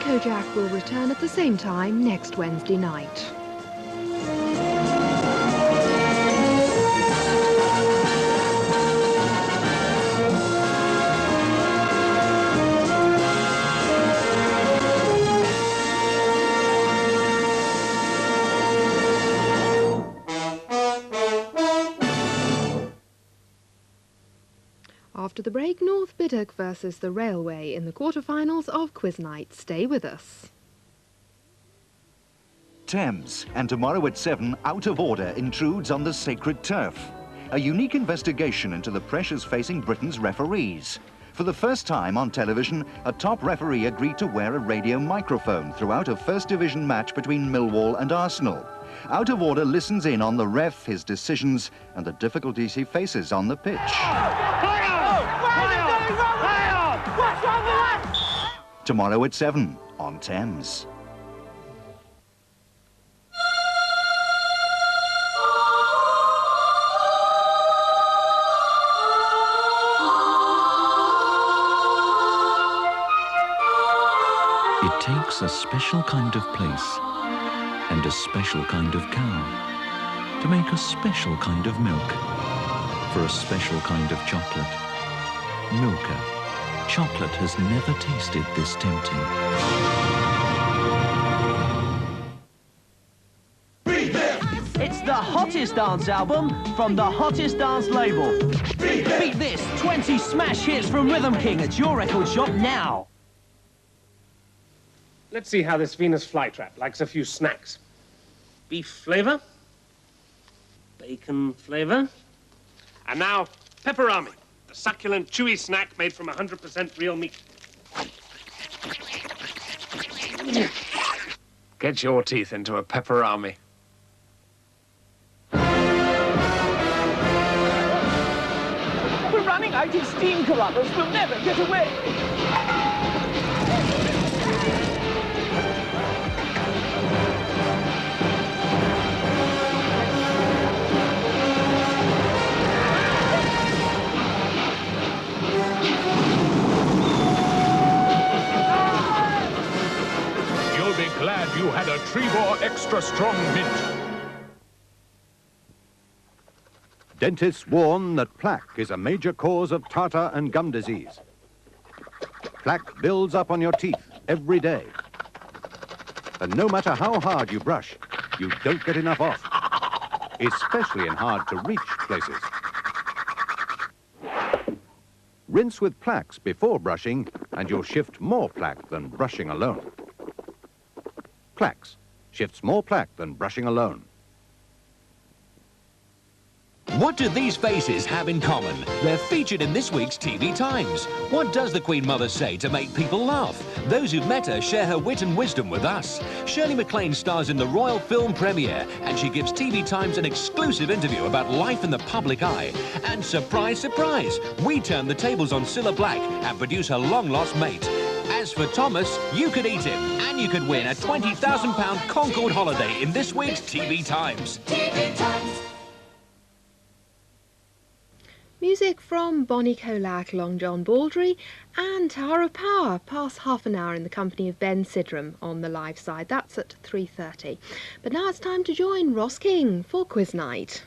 Kojak will return at the same time next Wednesday night. After the break, North Biddock versus the Railway in the quarterfinals of Quiz Night. Stay with us. Thames, and tomorrow at 7, Out of Order intrudes on the sacred turf. A unique investigation into the pressures facing Britain's referees. For the first time on television, a top referee agreed to wear a radio microphone throughout a First Division match between Millwall and Arsenal. Out of Order listens in on the ref, his decisions, and the difficulties he faces on the pitch. Tomorrow at 7 on Thames. It takes a special kind of place and a special kind of cow to make a special kind of milk for a special kind of chocolate. Milka. Chocolate has never tasted this tempting. It's the hottest dance album from the hottest dance label. Beat this, 20 smash hits from Rhythm King at your record shop now. Let's see how this Venus flytrap likes a few snacks. Beef flavor, bacon flavor, and now Pepperami, the succulent, chewy snack made from 100% real meat. Get your teeth into a Pepperami. We're running out of steam, Columbus. We'll never get away. Glad you had a Trebor extra strong mint. Dentists warn that plaque is a major cause of tartar and gum disease. Plaque builds up on your teeth every day. And no matter how hard you brush, you don't get enough off, especially in hard-to-reach places. Rinse with Plax before brushing, and you'll shift more plaque than brushing alone. Plax shifts more plaque than brushing alone. What do these faces have in common? They're featured in this week's TV Times. What does the Queen Mother say to make people laugh? Those who've met her share her wit and wisdom with us. Shirley MacLaine stars in the Royal Film premiere, and she gives TV Times an exclusive interview about life in the public eye. And surprise, surprise, we turn the tables on Cilla Black and produce her long-lost mate. As for Thomas, you could eat him, and you could win a £20,000 Concorde holiday in this week's TV Times. TV Times. Music from Bonnie Kojak, Long John Baldry and Tara Power. Past half an hour in the company of Ben Sidram on the live side. That's at 3:30. But now it's time to join Ross King for Quiz Night.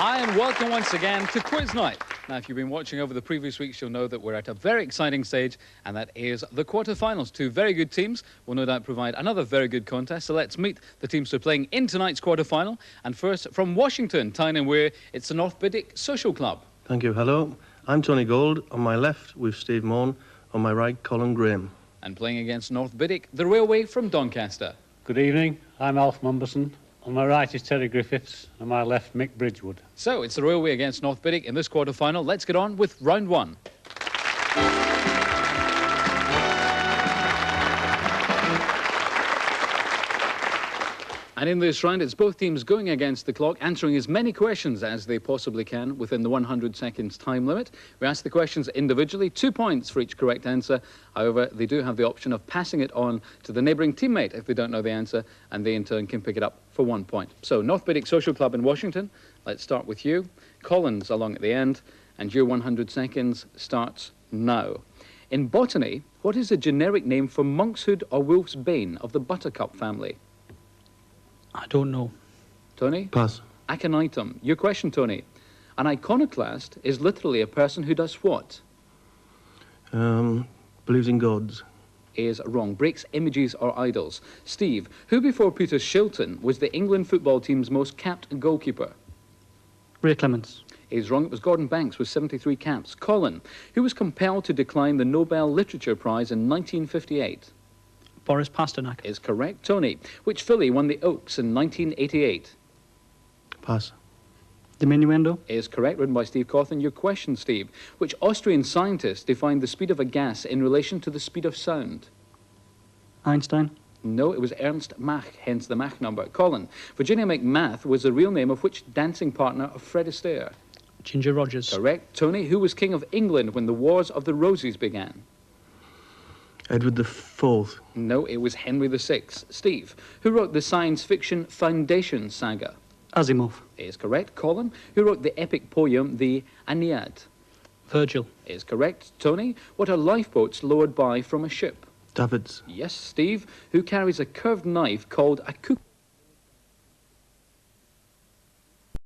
Hi and welcome once again to Quiz Night. Now, if you've been watching over the previous weeks, you'll know that we're at a very exciting stage, and that is the quarterfinals. Two very good teams will no doubt provide another very good contest. So let's meet the teams who are playing in tonight's quarterfinal. And first, from Washington, Tyne and Weir, it's the North Biddock Social Club. Thank you. Hello, I'm Tony Gold. On my left, we've Steve Maughan. On my right, Colin Graham. And playing against North Biddock, the Railway from Doncaster. Good evening. I'm Alf Mumberson. On my right is Terry Griffiths, on my left, Mick Bridgewood. So it's the Railway against North Biddick in this quarter-final. Let's get on with round one. And in this round, it's both teams going against the clock, answering as many questions as they possibly can within the 100 seconds time limit. We ask the questions individually, 2 points for each correct answer. However, they do have the option of passing it on to the neighbouring teammate if they don't know the answer, and they in turn can pick it up for 1 point. So, North Biddick Social Club in Washington, let's start with you. Collins along at the end, and your 100 seconds starts now. In botany, what is the generic name for monkshood or wolf's bane of the buttercup family? I don't know. Tony? Pass. Aconitum. Your question, Tony. An iconoclast is literally a person who does what? Believes in gods. Is wrong. Breaks images or idols. Steve, who before Peter Shilton was the England football team's most capped goalkeeper? Ray Clements. Is wrong. It was Gordon Banks with 73 caps. Colin, who was compelled to decline the Nobel Literature Prize in 1958? Boris Pasternak. Is correct. Tony, which filly won the Oaks in 1988? Pass. Diminuendo. Is correct, written by Steve Cawthon. Your question, Steve. Which Austrian scientist defined the speed of a gas in relation to the speed of sound? Einstein. No, it was Ernst Mach, hence the Mach number. Colin, Virginia McMath was the real name of which dancing partner of Fred Astaire? Ginger Rogers. Correct. Tony, who was King of England when the Wars of the Roses began? Edward IV. No, it was Henry VI. Steve, who wrote the science fiction Foundation saga? Asimov. Is correct. Colin, who wrote the epic poem The Aeneid? Virgil. Is correct. Tony, what are lifeboats lowered by from a ship? Davids. Yes. Steve, who carries a curved knife called a cook?